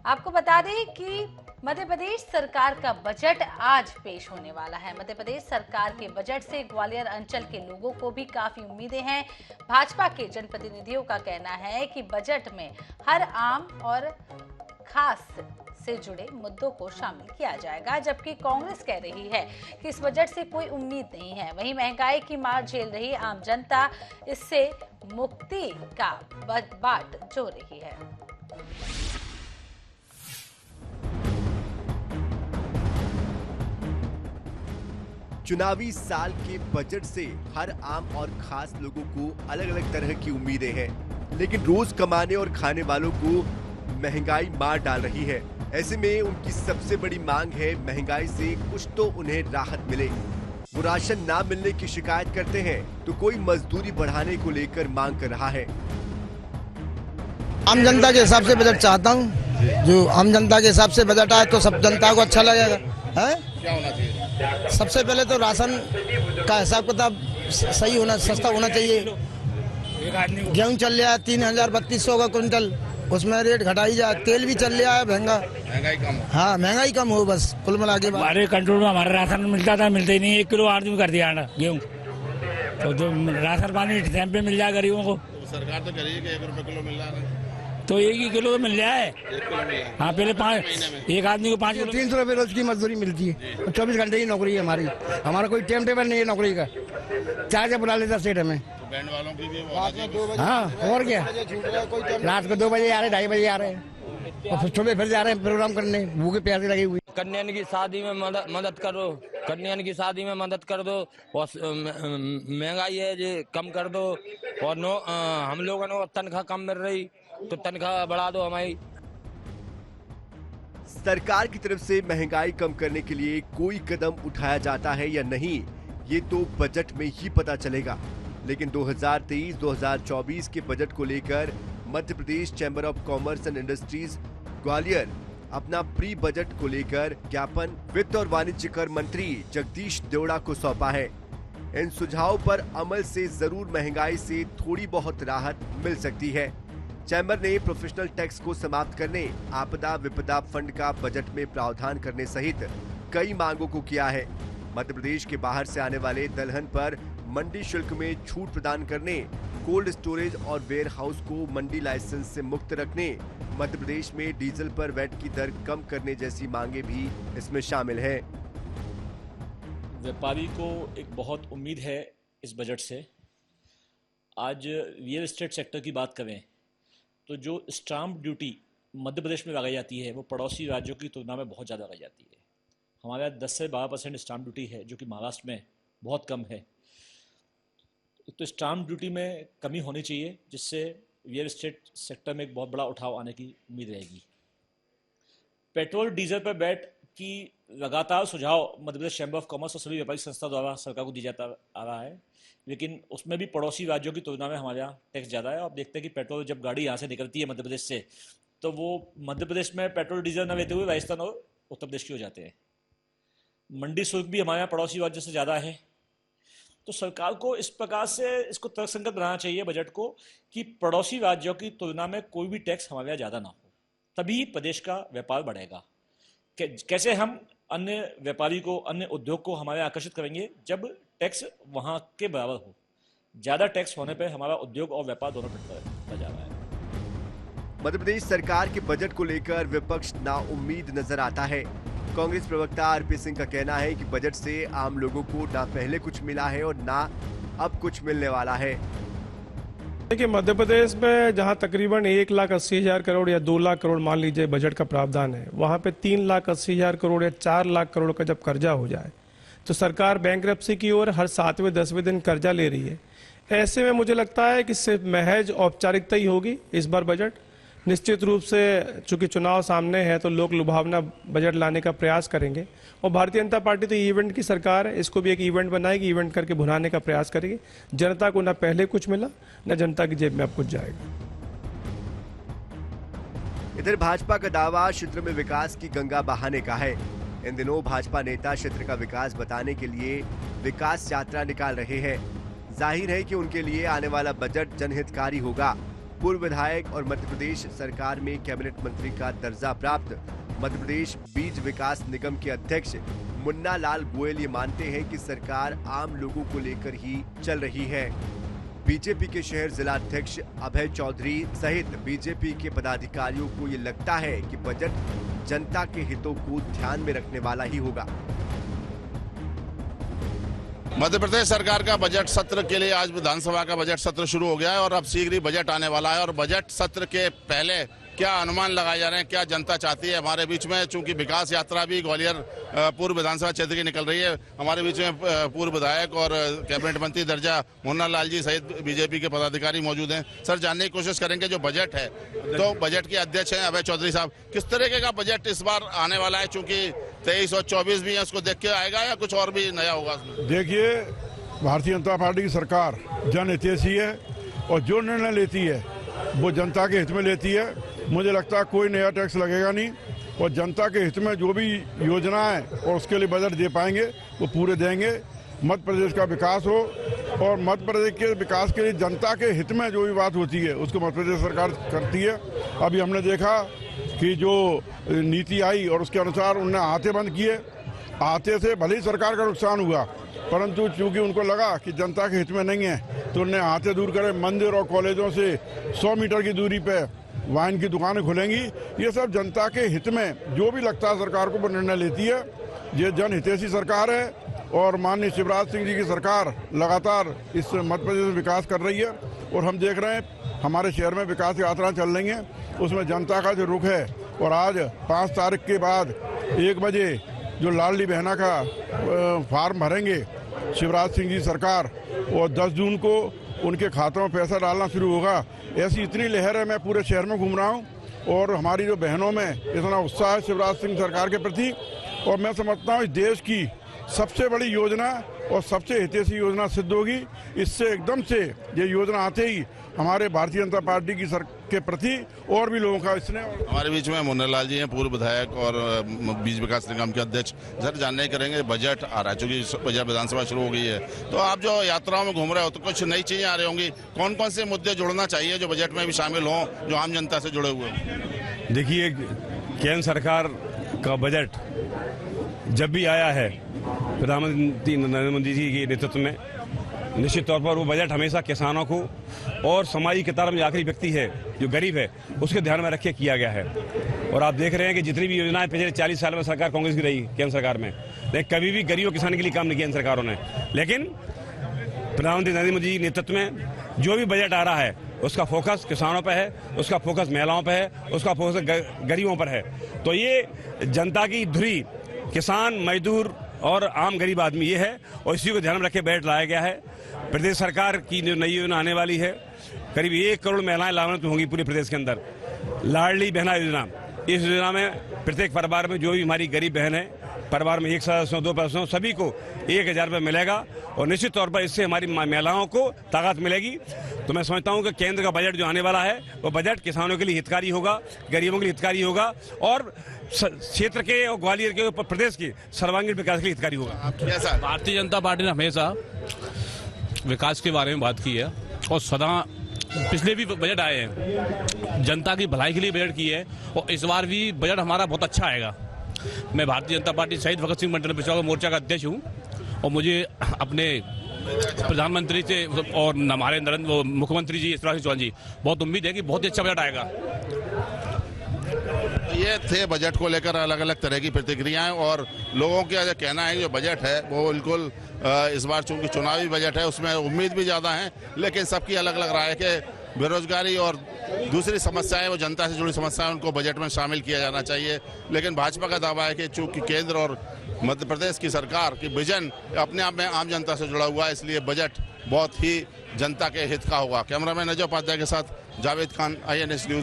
आपको बता दें कि मध्य प्रदेश सरकार का बजट आज पेश होने वाला है। मध्य प्रदेश सरकार के बजट से ग्वालियर अंचल के लोगों को भी काफी उम्मीदें हैं। भाजपा के जनप्रतिनिधियों का कहना है कि बजट में हर आम और खास से जुड़े मुद्दों को शामिल किया जाएगा, जबकि कांग्रेस कह रही है कि इस बजट से कोई उम्मीद नहीं है। वहीं महंगाई की मार झेल रही आम जनता इससे मुक्ति का बाट जो रही है। चुनावी साल के बजट से हर आम और खास लोगों को अलग अलग तरह की उम्मीदें हैं, लेकिन रोज कमाने और खाने वालों को महंगाई मार डाल रही है। ऐसे में उनकी सबसे बड़ी मांग है महंगाई से कुछ तो उन्हें राहत मिले। वो राशन ना मिलने की शिकायत करते हैं तो कोई मजदूरी बढ़ाने को लेकर मांग कर रहा है। आम जनता के हिसाब से बजट चाहता हूँ, जो आम जनता के हिसाब से बजट आए तो सब जनता को अच्छा लगेगा। है क्या होना चाहिए? सबसे पहले तो राशन का हिसाब किताब सही होना, सस्ता होना चाहिए। गेहूँ चल रहा है 3000-3200 का क्विंटल, उसमें रेट घटाई जाए। तेल भी चल रहा है महंगा, महंगाई कम। हाँ, महंगाई कम हो बस, कुल मिला के। हमारे कंट्रोल में हमारा राशन मिलता था, मिलता ही नहीं। 1 किलो 8 दिन कर दिया गेहूँ, तो जो राशन पानी टाइम पे मिल जाए गरीबों को। सरकार तो कह रही है कि 1 रुपए किलो मिल रहा है, तो 1 किलो तो मिल जाए। हाँ, पहले 5 एक आदमी को 5 किलो। 300 रुपये रोज की मजदूरी मिलती है, 24 घंटे की नौकरी है हमारी। हमारा कोई टाइम टेबल नहीं है नौकरी का, चार से बुला लेता सेठ हमें। तो बैंड वालों की भी हाँ, और क्या, रात को 2 बजे आ रहे, 2:30 बजे आ रहे हैं, और फिर सुबह फिर जा रहे हैं प्रोग्राम करने। भूखे प्यासे लगी हुई। कन्या की शादी में मदद करो, कन्या की शादी में मदद कर दो, और महंगाई है जो कम कर दो, और हम लोगों को तनख्वाह कम मिल रही तो तनख्वाह बढ़ा दो हमारी। सरकार की तरफ से महंगाई कम करने के लिए कोई कदम उठाया जाता है या नहीं, ये तो बजट में ही पता चलेगा। लेकिन 2023-2024 के बजट को लेकर Madhya Pradesh chamber of commerce and industries Gwalior अपना प्री बजट को लेकर ज्ञापन वित्त और वाणिज्य कर मंत्री जगदीश देवड़ा को सौंपा है। इन सुझावों पर अमल से जरूर महंगाई से थोड़ी बहुत राहत मिल सकती है। चैम्बर ने प्रोफेशनल टैक्स को समाप्त करने, आपदा विपदा फंड का बजट में प्रावधान करने सहित कई मांगों को किया है। मध्य प्रदेश के बाहर से आने वाले दलहन पर मंडी शुल्क में छूट प्रदान करने, कोल्ड स्टोरेज और वेयर हाउस को मंडी लाइसेंस से मुक्त रखने, मध्य प्रदेश में डीजल पर वैट की दर कम करने जैसी मांगे भी इसमें शामिल हैं। व्यापारी को एक बहुत उम्मीद है इस बजट से। आज रियल एस्टेट सेक्टर की बात करें तो जो स्टाम्प ड्यूटी मध्य प्रदेश में लगाई जाती है वो पड़ोसी राज्यों की तुलना में बहुत ज़्यादा लगाई जाती है। हमारे यहाँ 10 से 12% स्टाम्प ड्यूटी है, जो कि महाराष्ट्र में बहुत कम है। तो स्टाम्प ड्यूटी में कमी होनी चाहिए, जिससे रियल एस्टेट सेक्टर में एक बहुत बड़ा उठाव आने की उम्मीद रहेगी। पेट्रोल डीजल पर वैट की लगातार सुझाव मध्य प्रदेश चैम्बर ऑफ कॉमर्स और सभी व्यापारिक संस्था द्वारा सरकार को दी जाता आ रहा है, लेकिन उसमें भी पड़ोसी राज्यों की तुलना में हमारे यहाँ टैक्स ज़्यादा है। आप देखते हैं कि पेट्रोल जब गाड़ी यहाँ से निकलती है मध्य प्रदेश से, तो वो मध्य प्रदेश में पेट्रोल डीजल न लेते हुए राजस्थान और उत्तर प्रदेश की हो जाते हैं। मंडी शुल्क भी हमारे यहाँ पड़ोसी राज्यों से ज़्यादा है। तो सरकार को इस प्रकार से इसको तर्कसंगत बनाना चाहिए बजट को, कि पड़ोसी राज्यों की तुलना में कोई भी टैक्स हमारे यहाँ ज़्यादा ना हो, तभी प्रदेश का व्यापार बढ़ेगा। कैसे हम अन्य व्यापारी को, अन्य उद्योग को हमारे आकर्षित करेंगे, जब टैक्स वहां के बराबर हो। ज्यादा टैक्स होने पे हमारा उद्योग और व्यापार दोनों पिटता जा रहा है। मध्य प्रदेश सरकार के बजट को लेकर विपक्ष नाउम्मीद नजर आता है। कांग्रेस प्रवक्ता आरपी सिंह का कहना है कि बजट से आम लोगों को ना पहले कुछ मिला है और ना अब कुछ मिलने वाला है। देखिए, मध्य प्रदेश में जहां तकरीबन 1,80,000 करोड़ या 2 लाख करोड़ मान लीजिए बजट का प्रावधान है, वहां पे 3,80,000 करोड़ या 4 लाख करोड़ का जब कर्जा हो जाए तो सरकार बैंकरप्सी की ओर हर 7वें 10वें दिन कर्जा ले रही है। ऐसे में मुझे लगता है कि सिर्फ महज औपचारिकता ही होगी इस बार बजट। निश्चित रूप से चूंकि चुनाव सामने है तो लोग लुभावना बजट लाने का प्रयास करेंगे, और भारतीय जनता पार्टी तो इवेंट की सरकार है, इसको भी एक इवेंट बनाएगी, इवेंट करके भुनाने का प्रयास करेगी। जनता को ना पहले कुछ मिला, ना जनता की जेब में अब कुछ जाएगा। इधर भाजपा का दावा क्षेत्र में विकास की गंगा बहाने का है। इन दिनों भाजपा नेता क्षेत्र का विकास बताने के लिए विकास यात्रा निकाल रहे हैं। जाहिर है कि उनके लिए आने वाला बजट जनहितकारी होगा। पूर्व विधायक और मध्य प्रदेश सरकार में कैबिनेट मंत्री का दर्जा प्राप्त मध्य प्रदेश बीज विकास निगम के अध्यक्ष मुन्ना लाल गोयल ये मानते हैं कि सरकार आम लोगों को लेकर ही चल रही है। बीजेपी के शहर जिला अध्यक्ष अभय चौधरी सहित बीजेपी के पदाधिकारियों को ये लगता है कि बजट जनता के हितों को ध्यान में रखने वाला ही होगा। मध्य प्रदेश सरकार का बजट सत्र के लिए आज विधानसभा का बजट सत्र शुरू हो गया है और अब शीघ्र ही बजट आने वाला है। और बजट सत्र के पहले क्या अनुमान लगाए जा रहे हैं, क्या जनता चाहती है। हमारे बीच में चूंकि विकास यात्रा भी ग्वालियर पूर्व विधानसभा क्षेत्र की निकल रही है, हमारे बीच में पूर्व विधायक और कैबिनेट मंत्री दर्जा मुन्ना लाल जी सहित बीजेपी के पदाधिकारी मौजूद हैं। सर, जानने की कोशिश करेंगे जो बजट है, तो बजट के अध्यक्ष हैं अभय चौधरी साहब, किस तरीके का बजट इस बार आने वाला है? चूंकि 23 और 24 भी है, उसको देख के आएगा या कुछ और भी नया होगा उसमें? देखिए, भारतीय जनता पार्टी की सरकार जनहितैषी है और जो निर्णय लेती है वो जनता के हित में लेती है। मुझे लगता है कोई नया टैक्स लगेगा नहीं और जनता के हित में जो भी योजना है और उसके लिए बजट दे पाएंगे वो पूरे देंगे। मध्य प्रदेश का विकास हो और मध्य प्रदेश के विकास के लिए जनता के हित में जो भी बात होती है उसको मध्य प्रदेश सरकार करती है। अभी हमने देखा कि जो नीति आई और उसके अनुसार उन्होंने आते बंद किए। आते से भले ही सरकार का नुकसान हुआ, परंतु चूंकि उनको लगा कि जनता के हित में नहीं है तो उन्होंने आते दूर करे। मंदिर और कॉलेजों से 100 मीटर की दूरी पे वाइन की दुकानें खुलेंगी। ये सब जनता के हित में जो भी लगता है सरकार को वो निर्णय लेती है। ये जनहितैषी सरकार है और माननीय शिवराज सिंह जी की सरकार लगातार इस मध्य प्रदेश में विकास कर रही है। और हम देख रहे हैं हमारे शहर में विकास यात्राएं चल रही हैं, उसमें जनता का जो रुख है। और आज 5 तारीख के बाद 1 बजे जो लाडली बहना का फार्म भरेंगे शिवराज सिंह जी सरकार, और 10 जून को उनके खातों में पैसा डालना शुरू होगा। ऐसी इतनी लहर है, मैं पूरे शहर में घूम रहा हूँ और हमारी जो बहनों में इतना उत्साह है शिवराज सिंह सरकार के प्रति। और मैं समझता हूँ इस देश की सबसे बड़ी योजना और सबसे हितैषी योजना सिद्ध होगी। इससे एकदम से ये योजना आते ही हमारे भारतीय जनता पार्टी की के प्रति और भी लोगों का स्नेह। हमारे बीच में मुन्ना लाल जी हैं, पूर्व विधायक और बीज विकास निगम के अध्यक्ष। सर, जानने करेंगे बजट आ रहा है, चूंकि बजट विधानसभा शुरू हो गई है, तो आप जो यात्राओं में घूम रहे हो तो कुछ नई चीजें आ रही होंगी। कौन कौन से मुद्दे जोड़ना चाहिए जो बजट में भी शामिल हों, जो आम जनता से जुड़े हुए हों? देखिए, केंद्र सरकार का बजट जब भी आया है प्रधानमंत्री नरेंद्र मोदी जी के नेतृत्व में, निश्चित तौर पर वो बजट हमेशा किसानों को और समाज की कतार में जो आखिरी व्यक्ति है, जो गरीब है, उसके ध्यान में रख के किया गया है। और आप देख रहे हैं कि जितनी भी योजनाएं पिछले 40 साल में सरकार कांग्रेस की रही केंद्र सरकार में, लेकिन कभी भी गरीब और किसान के लिए काम नहीं किया इन सरकारों ने। लेकिन प्रधानमंत्री नरेंद्र मोदी जी के नेतृत्व में जो भी बजट आ रहा है उसका फोकस किसानों पर है, उसका फोकस महिलाओं पर है, उसका फोकस गरीबों पर है। तो ये जनता की धुरी किसान, मजदूर और आम गरीब आदमी ये है, और इसी को ध्यान में रखे बजट लाया गया है। प्रदेश सरकार की नई योजना आने वाली है, करीब 1 करोड़ महिलाएं लाभान्वित होंगी पूरे प्रदेश के अंदर। लाडली बहना योजना, इस योजना में प्रत्येक परिवार में जो भी हमारी गरीब बहन है, परिवार में 1 सदस्य हो, 2 सदस्य हो, सभी को 1000 रुपये मिलेगा और निश्चित तौर पर इससे हमारी महिलाओं को ताकत मिलेगी। तो मैं समझता हूं कि केंद्र का बजट जो आने वाला है वो बजट किसानों के लिए हितकारी होगा, गरीबों के लिए हितकारी होगा और क्षेत्र के और ग्वालियर के प्रदेश के सर्वांगीण विकास के लिए हितकारी होगा। भारतीय जनता पार्टी ने हमेशा विकास के बारे में बात की है और सदा पिछले भी बजट आए हैं जनता की भलाई के लिए बजट की है, और इस बार भी बजट हमारा बहुत अच्छा आएगा। मैं भारतीय जनता पार्टी शहीद भगत सिंह मंडल पिछड़ा मोर्चा का अध्यक्ष हूँ और मुझे अपने प्रधानमंत्री से और हमारे मुख्यमंत्री जी शिवराज सिंह चौहान जी बहुत उम्मीद है कि बहुत ही अच्छा बजट आएगा। ये थे बजट को लेकर अलग अलग तरह की प्रतिक्रियाएं और लोगों का जो कहना है जो बजट है वो बिल्कुल इस बार चूंकि चुनावी बजट है उसमें उम्मीद भी ज़्यादा है, लेकिन सबकी अलग अलग राय है कि बेरोजगारी और दूसरी समस्याएं, वो जनता से जुड़ी समस्याएं, उनको बजट में शामिल किया जाना चाहिए। लेकिन भाजपा का दावा है कि चूंकि केंद्र और मध्य प्रदेश की सरकार की विजन अपने आप में आम जनता से जुड़ा हुआ है, इसलिए बजट बहुत ही जनता के हित का होगा। कैमरामैन अजय उपाध्याय के साथ जावेद खान, INS न्यूज़।